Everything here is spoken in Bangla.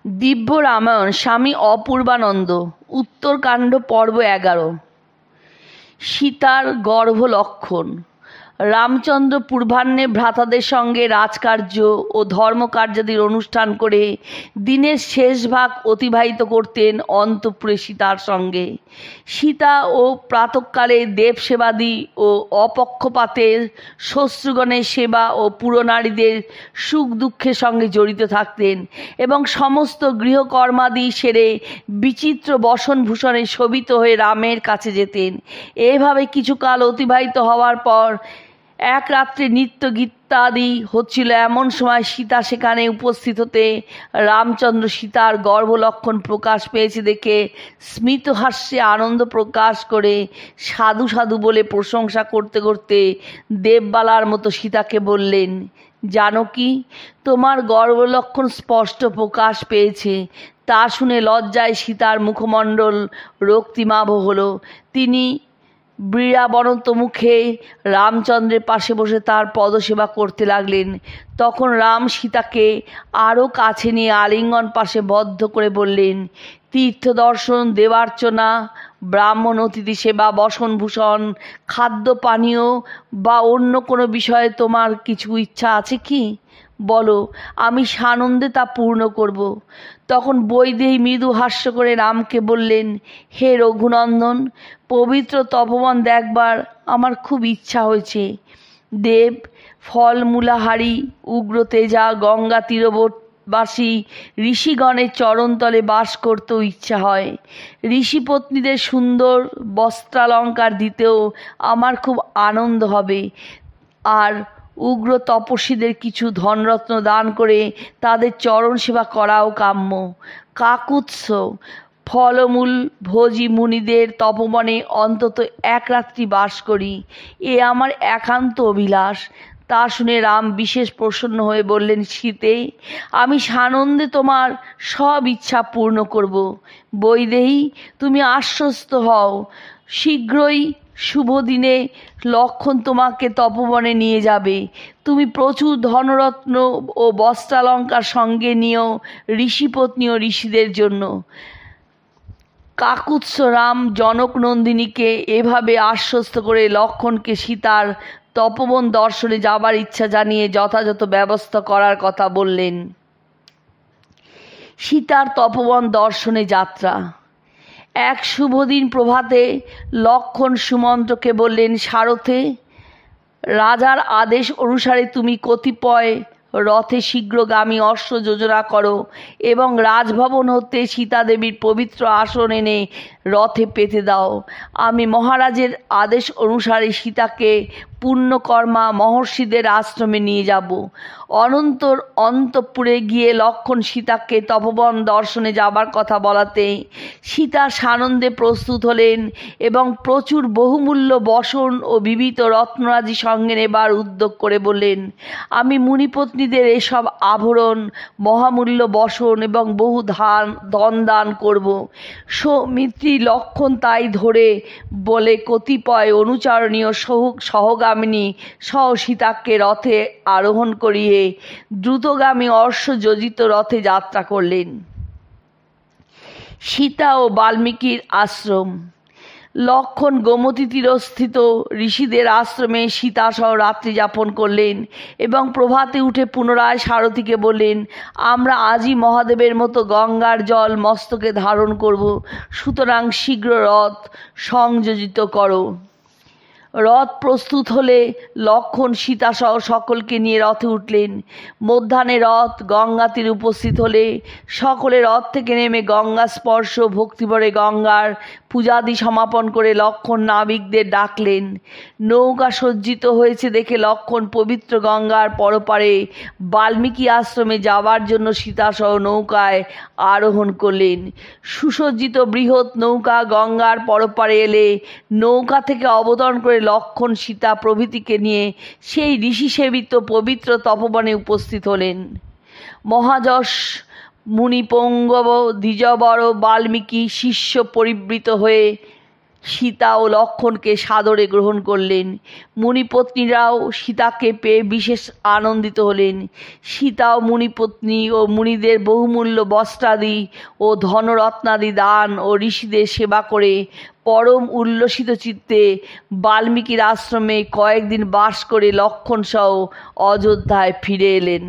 দিব্য রামায়ণ স্বামী অপূর্বানন্দ উত্তরকাণ্ড পর্ব 11। সীতার গর্ভ লক্ষণ। রামচন্দ্র পূর্বাহ্নে ভ্রাতাদের সঙ্গে রাজকার্য ও ধর্মকার্যাদির অনুষ্ঠান করে দিনের শেষ ভাগ অতিবাহিত করতেন অন্তঃপুরে সীতার সঙ্গে। সীতা ও প্রাতঃকালে দেবসেবাদি ও অপক্ষপাতের শ্বশ্রুগণের সেবা ও পুরনারীদের সুখ দুঃখের সঙ্গে জড়িত থাকতেন এবং সমস্ত গৃহকর্মাদি সেরে বিচিত্র বসনভূষণে শোভিত হয়ে রামের কাছে যেতেন। এভাবে কিছুকাল অতিবাহিত হওয়ার পর এক রাত্রে নৃত্য গীতাদি হচ্ছিল। এমন সময় সীতা সেখানে উপস্থিত হতে রামচন্দ্র সীতার গর্ভলক্ষণ প্রকাশ পেয়েছে দেখে স্মিত হাস্যে আনন্দ প্রকাশ করে সাধু সাধু বলে প্রশংসা করতে করতে দেববালার মতো সীতাকে বললেন, জানকী, তোমার গর্ভলক্ষণ স্পষ্ট প্রকাশ পেয়েছে। তা শুনে লজ্জায় সীতার মুখমণ্ডল রক্তিমাভ হল। তিনি বীরাবনত মুখে রামচন্দ্রের পাশে বসে তার পদসেবা করতে লাগলেন। তখন রাম সীতাকে আরও কাছে নিয়ে আলিঙ্গন পাশে বদ্ধ করে বললেন, তীর্থ দর্শন, দেবার্চনা, ব্রাহ্মণ অতিথি সেবা, বসনভূষণ, খাদ্য পানীয় বা অন্য কোনো বিষয়ে তোমার কিছু ইচ্ছা আছে কি? বলো, আমি সানন্দে তা পূর্ণ করব। তখন বৈদেহী মৃদু হাস্য করে রামকে বললেন, হে রঘুনন্দন, পবিত্র তপবন দেখবার আমার খুব ইচ্ছা হয়েছে। দেব, ফলমূলাহারী, উগ্রতেজা, গঙ্গা তীরবর্তী ঋষিগণের চরণতলে বাস করতেও ইচ্ছা হয়। ঋষিপত্নীদের সুন্দর বস্ত্রালঙ্কার দিতেও আমার খুব আনন্দ হবে। আর উগ্র তপস্বীদের কিছু ধনরত্ন দান করে তাদের চরণ সেবা করাও কাম্য। কাকুৎস ফলমূল ভোজী মুনিদের তপবনে অন্তত এক রাত্রি বাস করি, এ আমার একান্ত অভিলাষ। তা শুনে রাম বিশেষ প্রসন্ন হয়ে বললেন, সীতে, আমি সানন্দে তোমার সব ইচ্ছা পূর্ণ করব। বৈদেহী, তুমি আশ্বস্ত হও, শীঘ্রই শুভ দিনে লক্ষণ তোমাকে তপবনে নিয়ে যাবে। তুমি প্রচুর ধনরত্ন ও বস্ত্রালঙ্কার সঙ্গে নিও ঋষিপত্নী ও ঋষিদের জন্য। কাকুৎস রাম জনক নন্দিনীকে এভাবে আশ্বস্ত করে লক্ষণকে সীতার তপবন দর্শনে যাবার ইচ্ছা জানিয়ে যথাযথ ব্যবস্থা করার কথা বললেন। সীতার তপবন দর্শনে যাত্রা। এক শুভদিন প্রভাতে লক্ষণ সুমন্ত্রকে বললেন, সারথে, রাজার আদেশ অনুসারে তুমি কতিপয় রথে শীঘ্রগামী অশ্ব যোজনা করো এবং রাজভবন হতে সীতাদেবীর পবিত্র আসন এনে রথে পেতে দাও। আমি মহারাজের আদেশ অনুসারে সীতাকে পুণ্যকর্মা মহর্ষিদের আশ্রমে নিয়ে যাব। অনন্তর অন্তঃপুরে গিয়ে লক্ষণ সীতাকে তপবন দর্শনে যাবার কথা বলাতে সীতা সানন্দে প্রস্তুত হলেন এবং প্রচুর বহুমূল্য বসন ও বিবিধ রত্নরাজি সঙ্গে নেবার উদ্যোগ করে বললেন, আমি মুনিপত্নীদের এসব আভরণ, মহামূল্য বসন এবং বহু ধন দান করব। সৌমিত্রী লক্ষণ তাই ধরে বলে কতিপয় অনুচরণীয় সহগামিনী সহ সীতাকে রথে আরোহণ করিয়ে দ্রুতগামী অশ্বযোজিত রথে যাত্রা করলেন। সীতা ও বাল্মীকির আশ্রম। লক্ষণ গোমতী তীরস্থিত ঋষিদের আশ্রমে সীতাসহ রাত্রি যাপন করলেন এবং প্রভাতে উঠে পুনরায় সারথীকে বললেন, আমরা আজই মহাদেবের মতো গঙ্গার জল মস্তকে ধারণ করব, সুতরাং শীঘ্র রথ সংযোজিত করো। রথ প্রস্তুত হলে লক্ষণ সীতাসহ সকলকে নিয়ে রথে উঠলেন। মধ্যাহ্নে রথ গঙ্গা তীরে উপস্থিত হলে সকলে রথ থেকে নেমে গঙ্গা স্পর্শ ভক্তিভরে গঙ্গার পূজাদি সমাপন করে লক্ষণ নাবিকদের ডাকলেন। নৌকা সজ্জিত হয়েছে দেখে লক্ষণ পবিত্র গঙ্গার পরপারে বাল্মীকি আশ্রমে যাওয়ার জন্য সীতাসহ নৌকায় আরোহণ করলেন। সুসজ্জিত বৃহৎ নৌকা গঙ্গার পরপারে এলে নৌকা থেকে অবতরণ করে লক্ষণ সীতা প্রভৃতিকে নিয়ে সেই ঋষি সেবিত পবিত্র তপবনে উপস্থিত হলেন। মহাযশ মুনিপঙ্গব দ্বিজবর বাল্মীকি শিষ্য পরিবৃত হয়ে সীতা ও লক্ষ্মণকে সাদরে গ্রহণ করলেন। মুনিপত্নীরাও সীতাকে পেয়ে বিশেষ আনন্দিত হলেন। সীতা ও মুনিপত্নী ও মুনিদের বহুমূল্য বস্ত্রাদি ও ধনরত্নাদি দান ও ঋষিদের সেবা করে পরম উল্লসিত চিত্তে বাল্মীকির আশ্রমে কয়েকদিন বাস করে লক্ষ্মণ সহ অযোধ্যায় ফিরে এলেন।